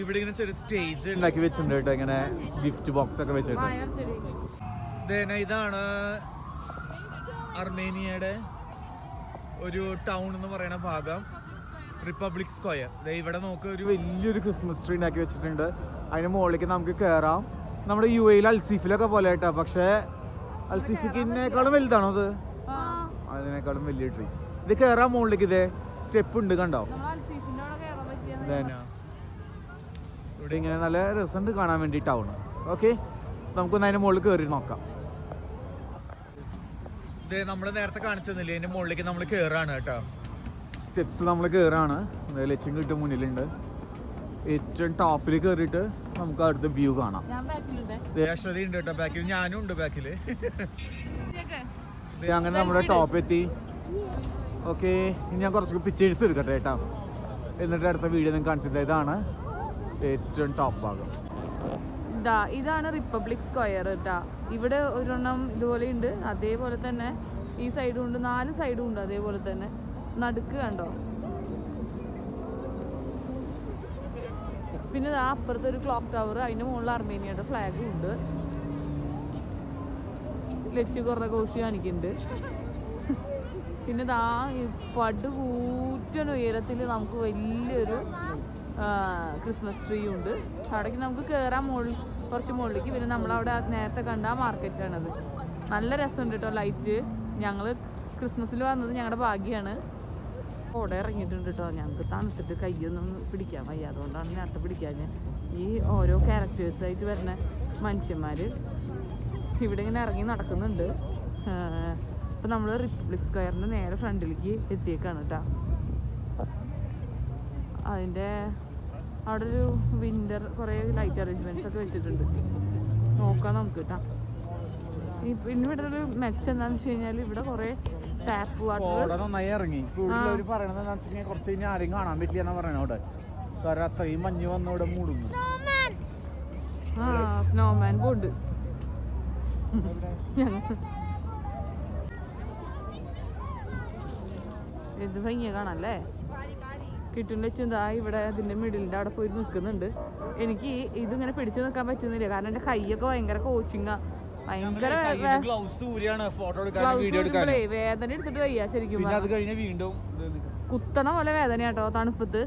ഇവിടെ ഇങ്ങനെ ചെറിയ സ്റ്റേജ് ഉണ്ടാക്കി വെച്ചിട്ടുണ്ട് കേട്ടോ, ഇങ്ങനെ ഗിഫ്റ്റ് ബോക്സ് ഒക്കെ വെച്ചിട്ട്. ഇതാണ് അർമേനിയയുടെ ഒരു ടൗൺ എന്ന് പറയുന്ന ഭാഗം, റിപ്പബ്ലിക് സ്ക്വയർ. ഇവിടെ നോക്ക്, ഒരു വലിയൊരു ക്രിസ്മസ് ട്രീ ഉണ്ടാക്കി വെച്ചിട്ടുണ്ട്. അതിന് മുകളിലേക്ക് നമുക്ക് കയറാം. നമ്മുടെ UAE അൽസീഫിലൊക്കെ പോലെ കേട്ടോ, പക്ഷേ അൽസീഫിനേക്കാളും വലുതാണോ അത്? അതിനേക്കാളും വലിയ ട്രീ. ഇത് കയറാൻ മുകളിലേക്ക് ഇതേ സ്റ്റെപ്പ് ഉണ്ട്, കണ്ടോ? ഇവിടെ ഇങ്ങനെ നല്ല രസമുണ്ട് കാണാൻ വേണ്ടി ടൗൺ. ഓക്കെ, നമുക്കൊന്ന് അതിന്റെ മുകളിൽ കയറി നോക്കാം. ഇത് നമ്മൾ നേരത്തെ കാണിച്ചെന്നില്ലേ, അതിന്റെ മുകളിലേക്ക് നമ്മൾ കയറാണ് കേട്ടോ. സ്റ്റെപ്സ് നമ്മൾ കയറാണ്. ലക്ഷ്യം കിട്ടും മുന്നിലുണ്ട്. ഏറ്റവും ടോപ്പിൽ കയറിയിട്ട് നമുക്ക് അടുത്ത വ്യൂ കാണാം. അശ്വതി ഉണ്ട് കേട്ടോ ബാക്കിൽ, ഞാനും ഉണ്ട് ബാക്കില്. അങ്ങനെ നമ്മുടെ ടോപ്പ് എത്തി. ഓക്കെ, ഇനി ഞാൻ കുറച്ച് പിക്ചേഴ്സ് എടുക്കട്ടെ കേട്ടോ, എന്നിട്ട് അടുത്ത വീഡിയോ നിങ്ങൾക്ക് കാണിച്ചത്. ഇതാണ് ഏറ്റവും ടോപ്പ് ഭാഗം. ഇതാണ് റിപ്പബ്ലിക് സ്ക്വയർ കേട്ടാ. ഇവിടെ ഒരെണ്ണം ഇതുപോലെ ഉണ്ട്, അതേപോലെ തന്നെ ഈ സൈഡും ഉണ്ട്, 4 സൈഡും ഉണ്ട് അതേപോലെ തന്നെ. നടുക്ക് കണ്ടോ? പിന്നെ അപ്പുറത്തെ ഒരു ക്ലോക്ക് ടവർ, അതിന്റെ മുകളിൽ അർമേനിയയുടെ ഫ്ലാഗും ഉണ്ട്. ലച്ചു കുറേ കോശി കാണിക്കുന്നുണ്ട്. പിന്നെ പടുകൂറ്റൻ ഉയരത്തിൽ നമുക്ക് വലിയൊരു ക്രിസ്മസ് ട്രീ ഉണ്ട്. അവിടേക്ക് നമുക്ക് കയറാൻ കുറച്ച് മുകളിലേക്ക്. പിന്നെ നമ്മളവിടെ നേരത്തെ കണ്ട ആ മാർക്കറ്റാണത്. നല്ല രസമുണ്ട് കേട്ടോ ലൈറ്റ്. ഞങ്ങൾ ക്രിസ്മസിൽ വന്നത് ഞങ്ങളുടെ ഭാഗ്യമാണ്. അവിടെ ഇറങ്ങിയിട്ടുണ്ട് കേട്ടോ. ഞങ്ങൾക്ക് തണുത്തിട്ട് കയ്യൊന്നും പിടിക്കാൻ വയ്യ, അതുകൊണ്ടാണ് നേരത്തെ പിടിക്കാൻ. ഈ ഓരോ ക്യാരക്ടേഴ്സായിട്ട് വരുന്ന മനുഷ്യന്മാർ ഇവിടെ ഇങ്ങനെ ഇറങ്ങി നടക്കുന്നുണ്ട്. ഇപ്പം നമ്മൾ റിപ്പബ്ലിക് സ്ക്വയറിൻ്റെ നേരെ ഫ്രണ്ടിലേക്ക് എത്തിയേക്കാണ് കേട്ടോ. അതിൻ്റെ അവിടെ ഒരു വിൻ്റർ കുറേ ലൈറ്റ് അറേഞ്ച്മെൻറ്റ്സ് ഒക്കെ വെച്ചിട്ടുണ്ട്. നോക്കാം നമുക്ക് കേട്ടോ. പിന്നെ ഇവിടെ ഒരു മെച്ചം എന്താണെന്ന് വെച്ച് കഴിഞ്ഞാൽ ഇവിടെ കുറേ ടാപ്പ് വാട്ടർ നന്നായി ഇറങ്ങി. കുറച്ച് കഴിഞ്ഞാൽ ആരും കാണാൻ പറ്റില്ല എന്നാ പറയണ അവിടെ, കാരണം അത്രയും മഞ്ഞ് വന്ന് ഇവിടെ മൂടുന്നു. Snowman pond. എന്ത് ഭംഗിയ കാണാല്ലേ. കിട്ടുന്ന വെച്ചാ ഇവിടെ ഇതിന്റെ മിഡിലിന്റെ അവിടെ പോയി നിൽക്കുന്നുണ്ട്. എനിക്ക് ഇതിങ്ങനെ പിടിച്ചു നിൽക്കാൻ പറ്റുന്നില്ല, കാരണം എന്റെ കൈയൊക്കെ ഭയങ്കര കോച്ചിങ്ങാ. ഭയങ്കര വേദന എടുത്തിട്ട് വയ്യ ശരിക്കും. കുത്തണ പോലെ വേദന കേട്ടോ തണുപ്പത്ത്.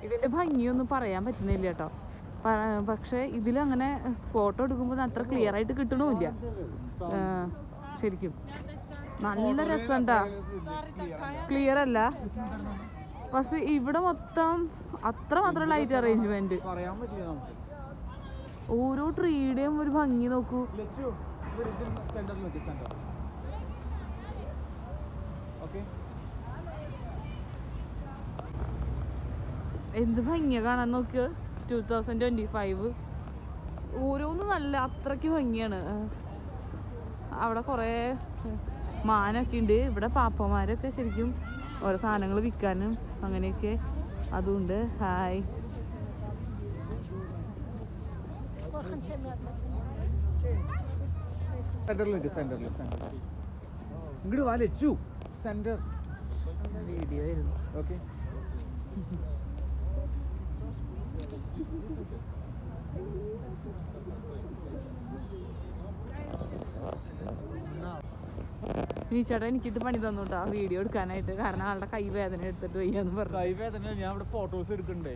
ഇതിന്റെ ഭംഗിയൊന്നും പറയാൻ പറ്റുന്നില്ല കേട്ടോ. പക്ഷെ ഇതിലങ്ങനെ ഫോട്ടോ എടുക്കുമ്പോൾ അത്ര ക്ലിയർ ആയിട്ട് കിട്ടണമില്ല ശരിക്കും. നല്ല രസമുണ്ടാ, ക്ലിയർ അല്ല. പക്ഷെ ഇവിടെ മൊത്തം അത്രമാത്രം ലൈറ്റ് അറേഞ്ച്മെന്റ്. ഓരോ ട്രീയുടെയും ഒരു ഭംഗി നോക്കൂ. എന്ത് ഭംഗിയാ കാണാൻ നോക്കിയോ. 2025 ഓരോന്നും നല്ല അത്രയ്ക്ക് ഭംഗിയാണ്. അവിടെ കുറേ മാനൊക്കെ ഉണ്ട്. ഇവിടെ പാപ്പന്മാരൊക്കെ ശരിക്കും ഓരോ സാധനങ്ങൾ വിൽക്കാനും അങ്ങനെയൊക്കെ അതുണ്ട്. ഹായ്, ഇങ്ങോട്ട് വാ ലച്ചു, സെന്റർ വീഡിയോ ആയിരുന്നു. ഓക്കെ, ഈ ചേട്ടാ എനിക്കിട്ട് പണി തന്നു കേട്ടോ വീഡിയോ എടുക്കാനായിട്ട്, കാരണം ആളുടെ കൈ വേദന എടുത്തിട്ട് വയ്യാന്ന് പറഞ്ഞു. കൈ വേദന ഞാൻ ഇവിടെ ഫോട്ടോസ് എടുക്കണ്ടേ.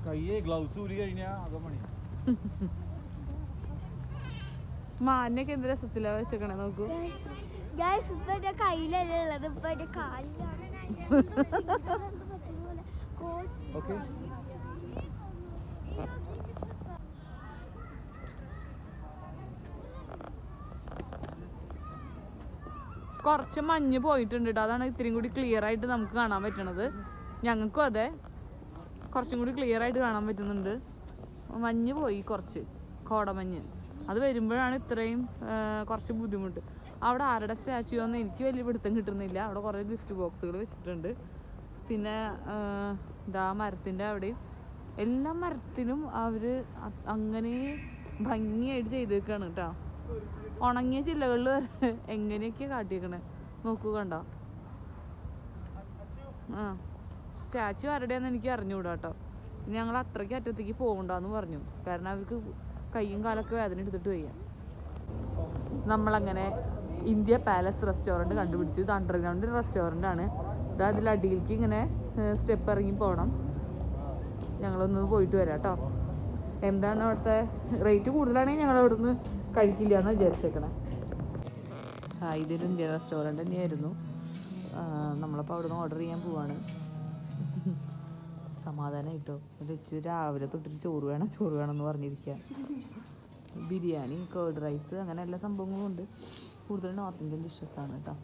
കയ്യെ ഗ്ലൗസ് ഊരി കഴിഞ്ഞാ അകം പണി. മാനൊക്കെ എന്ത് രസത്തിലാ വെച്ചേക്കണേ നോക്കൂ. കയ്യിലല്ലേ ഉള്ളത്, ഇപ്പൊ കാലിലാണ്. കുറച്ച് മഞ്ഞ് പോയിട്ടുണ്ട് കേട്ടോ, അതാണ് ഇത്തിരി കൂടി ക്ലിയർ ആയിട്ട് നമുക്ക് കാണാൻ പറ്റണത്. ഞങ്ങൾക്കും അതെ, കുറച്ചും കൂടി ക്ലിയർ ആയിട്ട് കാണാൻ പറ്റുന്നുണ്ട്. മഞ്ഞ് പോയി കുറച്ച്, കോടമഞ്ഞ്. അത് വരുമ്പോഴാണ് ഇത്രയും കുറച്ച് ബുദ്ധിമുട്ട്. അവിടെ ആരുടെ സ്റ്റാച്യു ഒന്നും എനിക്ക് വലിയ പിടുത്തം കിട്ടുന്നില്ല. അവിടെ കുറേ ഗിഫ്റ്റ് ബോക്സുകൾ വെച്ചിട്ടുണ്ട്. പിന്നെ ഇതാ മരത്തിൻ്റെ അവിടെയും എല്ലാ മരത്തിനും അവർ അങ്ങനെ ഭംഗിയായിട്ട് ചെയ്തേക്കാണ് കേട്ടോ. ഉണങ്ങിയ ചില്ലകളിൽ വരെ എങ്ങനെയൊക്കെയാണ് കാട്ടിയേക്കണേ നോക്കൂ, കണ്ടോ. സ്റ്റാച്യു ആരുടെയാണെന്ന് എനിക്ക് അറിഞ്ഞുകൂടാ കേട്ടോ. ഞങ്ങൾ അത്രയ്ക്ക് അറ്റത്തേക്ക് പോകണ്ടെന്ന് പറഞ്ഞു, കാരണം അവർക്ക് കയ്യും കാലൊക്കെ വേദന എടുത്തിട്ട് വയ്യ. നമ്മളങ്ങനെ ഇന്ത്യ പാലസ് റെസ്റ്റോറൻറ്റ് കണ്ടുപിടിച്ചു. ഇത് അണ്ടർഗ്രൗണ്ട് റെസ്റ്റോറൻ്റ് ആണ്. ഇത് അതിലടിയിലേക്ക് ഇങ്ങനെ സ്റ്റെപ്പ് ഇറങ്ങി പോകണം. ഞങ്ങളൊന്ന് പോയിട്ട് വരാം കേട്ടോ. എന്താണ് അവിടുത്തെ റേറ്റ് കൂടുതലാണെങ്കിൽ ഞങ്ങൾ അവിടെ നിന്ന് കഴിക്കില്ല എന്ന് വിചാരിച്ചേക്കണേ. ഇതൊരു ഇന്ത്യൻ റെസ്റ്റോറൻറ്റ് തന്നെയായിരുന്നു. നമ്മളപ്പോൾ അവിടെ നിന്ന് ഓർഡർ ചെയ്യാൻ പോവാണ്. സമാധാനമായിട്ടോ. വെച്ച് രാവിലെ തൊട്ടിട്ട് ചോറ് വേണം എന്ന് പറഞ്ഞിരിക്കുക. ബിരിയാണി, കേർഡ് റൈസ്, അങ്ങനെ എല്ലാ സംഭവങ്ങളും ഉണ്ട്. കൂടുതൽ നോർത്ത് ഇന്ത്യൻ ഡിഷസ് ആണ് കേട്ടോ.